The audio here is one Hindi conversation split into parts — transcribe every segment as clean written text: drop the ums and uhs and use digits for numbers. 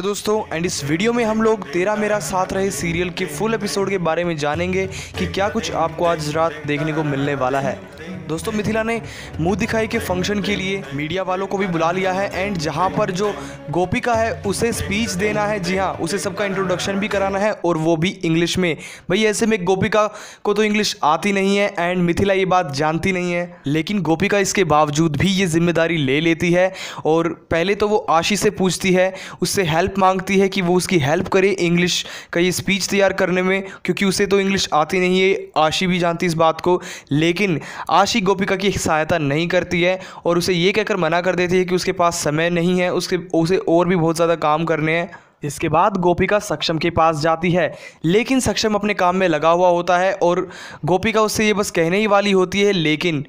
हेलो दोस्तों, एंड इस वीडियो में हम लोग तेरा मेरा साथ रहे सीरियल के फुल एपिसोड के बारे में जानेंगे कि क्या कुछ आपको आज रात देखने को मिलने वाला है। दोस्तों, मिथिला ने मुंह दिखाई के फंक्शन के लिए मीडिया वालों को भी बुला लिया है एंड जहां पर जो गोपिका है उसे स्पीच देना है। जी हाँ, उसे सबका इंट्रोडक्शन भी कराना है और वो भी इंग्लिश में। भाई ऐसे में गोपिका को तो इंग्लिश आती नहीं है एंड मिथिला ये बात जानती नहीं है, लेकिन गोपिका इसके बावजूद भी ये जिम्मेदारी ले लेती है और पहले तो वो आशी से पूछती है, उससे हेल्प मांगती है कि वो उसकी हेल्प करे इंग्लिश का ये स्पीच तैयार करने में, क्योंकि उसे तो इंग्लिश आती नहीं है। आशी भी जानती इस बात को, लेकिन आशी गोपिका की सहायता नहीं करती है और उसे ये कहकर मना कर देती है कि उसके पास समय नहीं है, उसे और भी बहुत ज़्यादा काम करने हैं। इसके बाद गोपिका सक्षम के पास जाती है, लेकिन सक्षम अपने काम में लगा हुआ होता है और गोपिका उससे ये बस कहने ही वाली होती है, लेकिन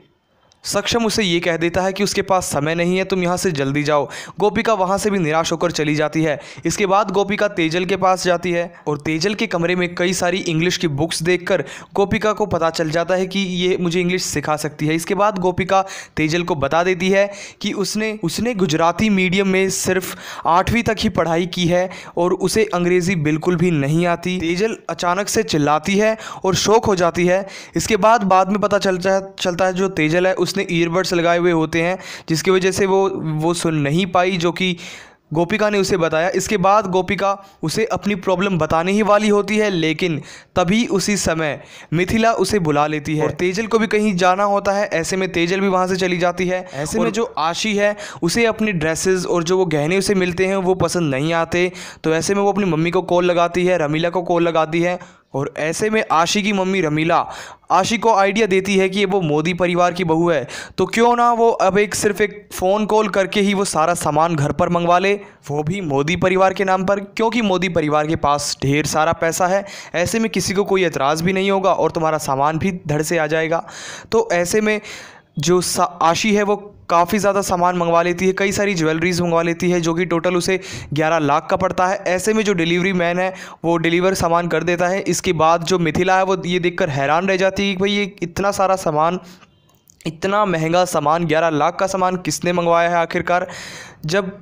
सक्षम उसे ये कह देता है कि उसके पास समय नहीं है, तुम यहाँ से जल्दी जाओ। गोपिका वहाँ से भी निराश होकर चली जाती है। इसके बाद गोपिका तेजल के पास जाती है और तेजल के कमरे में कई सारी इंग्लिश की बुक्स देखकर गोपिका को पता चल जाता है कि ये मुझे इंग्लिश सिखा सकती है। इसके बाद गोपिका तेजल को बता देती है कि उसने गुजराती मीडियम में सिर्फ 8वीं तक ही पढ़ाई की है और उसे अंग्रेज़ी बिल्कुल भी नहीं आती। तेजल अचानक से चिल्लाती है और शॉक हो जाती है। इसके बाद में पता चलता है जो तेजल है उसने ईयरबड्स लगाए हुए होते हैं, जिसकी वजह से वो सुन नहीं पाई, जो कि गोपिका ने उसे बताया। इसके बाद गोपिका उसे अपनी प्रॉब्लम बताने ही वाली होती है, लेकिन तभी उसी समय मिथिला उसे बुला लेती है और तेजल को भी कहीं जाना होता है। ऐसे में तेजल भी वहाँ से चली जाती है। ऐसे में जो आशी है उसे अपनी ड्रेसेस और जो वो गहने उसे मिलते हैं वो पसंद नहीं आते, तो ऐसे में वो अपनी मम्मी को कॉल लगाती है, रमीला को कॉल लगाती है। और ऐसे में आशी की मम्मी रमीला आशी को आइडिया देती है कि वो मोदी परिवार की बहू है, तो क्यों ना वो अब सिर्फ एक फ़ोन कॉल करके ही वो सारा सामान घर पर मंगवा ले, वो भी मोदी परिवार के नाम पर, क्योंकि मोदी परिवार के पास ढेर सारा पैसा है। ऐसे में किसी को कोई एतराज़ भी नहीं होगा और तुम्हारा सामान भी धड़ से आ जाएगा। तो ऐसे में जो आशी है वो काफ़ी ज़्यादा सामान मंगवा लेती है, कई सारी ज्वेलरीज मंगवा लेती है, जो कि टोटल उसे 11 लाख का पड़ता है। ऐसे में जो डिलीवरी मैन है वो डिलीवर सामान कर देता है। इसके बाद जो मिथिला है वो ये देखकर हैरान रह जाती है कि भाई ये इतना सारा सामान, इतना महंगा सामान, 11 लाख का सामान किसने मंगवाया है आखिरकार। जब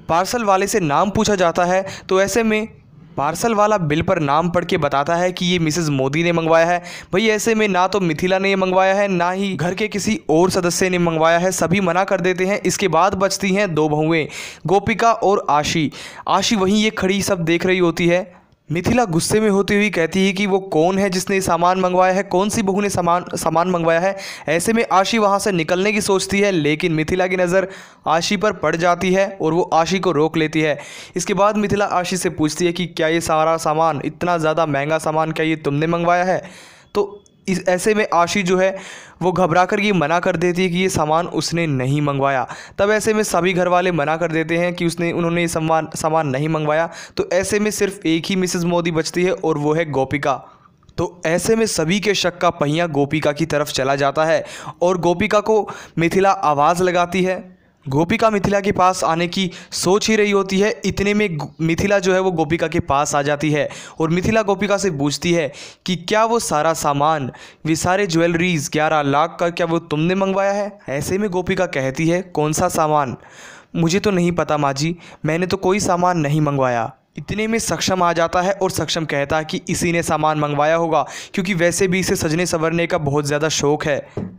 पार्सल वाले से नाम पूछा जाता है तो ऐसे में पार्सल वाला बिल पर नाम पढ़ के बताता है कि ये मिसेस मोदी ने मंगवाया है। भाई ऐसे में ना तो मिथिला ने ये मंगवाया है, ना ही घर के किसी और सदस्य ने मंगवाया है, सभी मना कर देते हैं। इसके बाद बचती हैं दो बहुएं, गोपिका और आशी। आशी वहीं ये खड़ी सब देख रही होती है। मिथिला गुस्से में होती हुई कहती है कि वो कौन है जिसने सामान मंगवाया है, कौन सी बहू ने सामान मंगवाया है। ऐसे में आशी वहाँ से निकलने की सोचती है, लेकिन मिथिला की नज़र आशी पर पड़ जाती है और वो आशी को रोक लेती है। इसके बाद मिथिला आशी से पूछती है कि क्या ये सारा सामान, इतना ज़्यादा महंगा सामान, क्या ये तुमने मंगवाया है। तो ऐसे में आशी जो है वो घबरा कर ये मना कर देती है कि ये सामान उसने नहीं मंगवाया। तब ऐसे में सभी घर वाले मना कर देते हैं कि उन्होंने ये सामान नहीं मंगवाया। तो ऐसे में सिर्फ एक ही मिसेस मोदी बचती है और वो है गोपिका। तो ऐसे में सभी के शक का पहिया गोपिका की तरफ चला जाता है और गोपिका को मिथिला आवाज़ लगाती है। गोपिका मिथिला के पास आने की सोच ही रही होती है, इतने में मिथिला जो है वो गोपिका के पास आ जाती है और मिथिला गोपिका से पूछती है कि क्या वो सारा सामान, वे सारे ज्वेलरीज 11 लाख का, क्या वो तुमने मंगवाया है। ऐसे में गोपिका कहती है, कौन सा सामान, मुझे तो नहीं पता माँ जी, मैंने तो कोई सामान नहीं मंगवाया। इतने में सक्षम आ जाता है और सक्षम कहता है कि इसी ने सामान मंगवाया होगा, क्योंकि वैसे भी इसे सजने संवरने का बहुत ज़्यादा शौक़ है।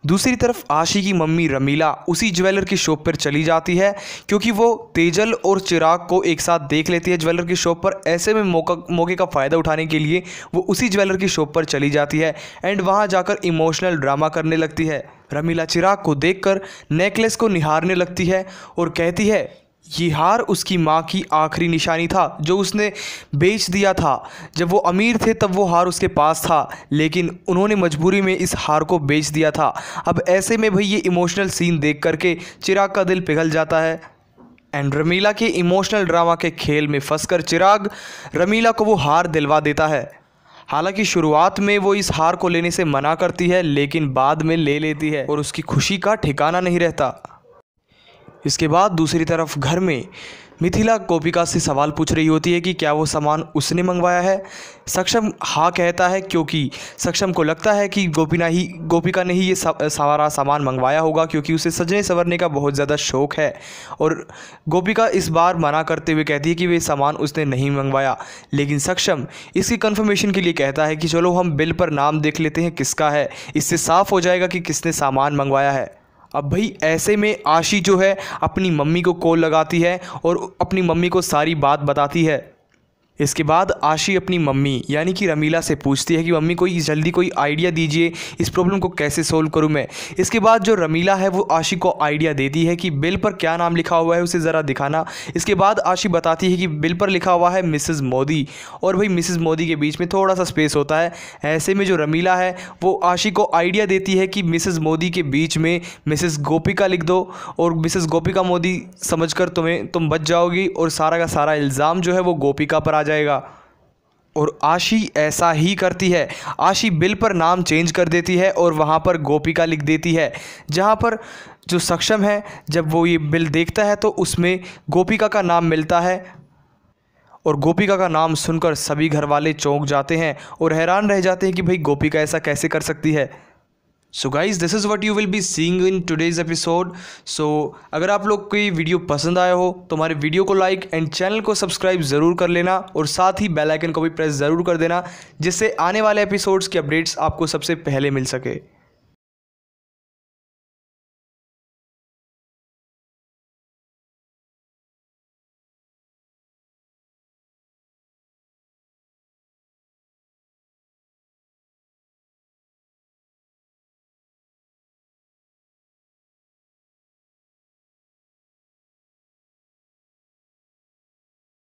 दूसरी तरफ आशी की मम्मी रमीला उसी ज्वेलर की शॉप पर चली जाती है, क्योंकि वो तेजल और चिराग को एक साथ देख लेती है ज्वेलर की शॉप पर। ऐसे में मौके का फ़ायदा उठाने के लिए वो उसी ज्वेलर की शॉप पर चली जाती है एंड वहाँ जाकर इमोशनल ड्रामा करने लगती है। रमीला चिराग को देखकर नेकलेस को निहारने लगती है और कहती है ये हार उसकी माँ की आखिरी निशानी था, जो उसने बेच दिया था। जब वो अमीर थे तब वो हार उसके पास था, लेकिन उन्होंने मजबूरी में इस हार को बेच दिया था। अब ऐसे में भाई ये इमोशनल सीन देख करके चिराग का दिल पिघल जाता है एंड रमीला के इमोशनल ड्रामा के खेल में फंसकर चिराग रमीला को वो हार दिलवा देता है। हालांकि शुरुआत में वो इस हार को लेने से मना करती है, लेकिन बाद में ले लेती है और उसकी खुशी का ठिकाना नहीं रहता। इसके बाद दूसरी तरफ घर में मिथिला गोपिका से सवाल पूछ रही होती है कि क्या वो सामान उसने मंगवाया है। सक्षम हाँ कहता है क्योंकि सक्षम को लगता है कि गोपिका ने ही ये सारा सामान मंगवाया होगा, क्योंकि उसे सजने संवरने का बहुत ज़्यादा शौक़ है। और गोपिका इस बार मना करते हुए कहती है कि वे सामान उसने नहीं मंगवाया, लेकिन सक्षम इसकी कंफर्मेशन के लिए कहता है कि चलो हम बिल पर नाम देख लेते हैं किसका है, इससे साफ़ हो जाएगा कि किसने सामान मंगवाया है। अब भाई ऐसे में आशी जो है अपनी मम्मी को कॉल लगाती है और अपनी मम्मी को सारी बात बताती है। इसके बाद आशी अपनी मम्मी यानी कि रमीला से पूछती है कि मम्मी कोई जल्दी कोई आइडिया दीजिए, इस प्रॉब्लम को कैसे सोल्व करूं मैं। इसके बाद जो रमीला है वो आशी को आइडिया देती है कि बिल पर क्या नाम लिखा हुआ है उसे ज़रा दिखाना। इसके बाद आशी बताती है कि बिल पर लिखा हुआ है मिसेज़ मोदी, और भाई मिसेज़ मोदी के बीच में थोड़ा सा स्पेस होता है। ऐसे में जो रमीला है वो आशी को आइडिया देती है कि मिसेज़ मोदी के बीच में मिसेज़ गोपिका लिख दो, और मिसेज़ गोपिका मोदी समझकर तुम बच जाओगी और सारा का सारा इल्ज़ाम जो है वो गोपिका पर आ जाएगा। और आशी ऐसा ही करती है। आशी बिल पर नाम चेंज कर देती है और वहाँ पर गोपिका लिख देती है, जहाँ पर जो सक्षम है जब वो ये बिल देखता है तो उसमें गोपिका का नाम मिलता है। और गोपिका का नाम सुनकर सभी घर वाले चौंक जाते हैं और हैरान रह जाते हैं कि भाई गोपिका ऐसा कैसे कर सकती है। So guys this is what you will be seeing in today's episode. So अगर आप लोग को ये वीडियो पसंद आया हो तो हमारे वीडियो को लाइक एंड चैनल को सब्सक्राइब ज़रूर कर लेना, और साथ ही बेल आइकन को भी प्रेस ज़रूर कर देना, जिससे आने वाले एपिसोड्स की अपडेट्स आपको सबसे पहले मिल सके।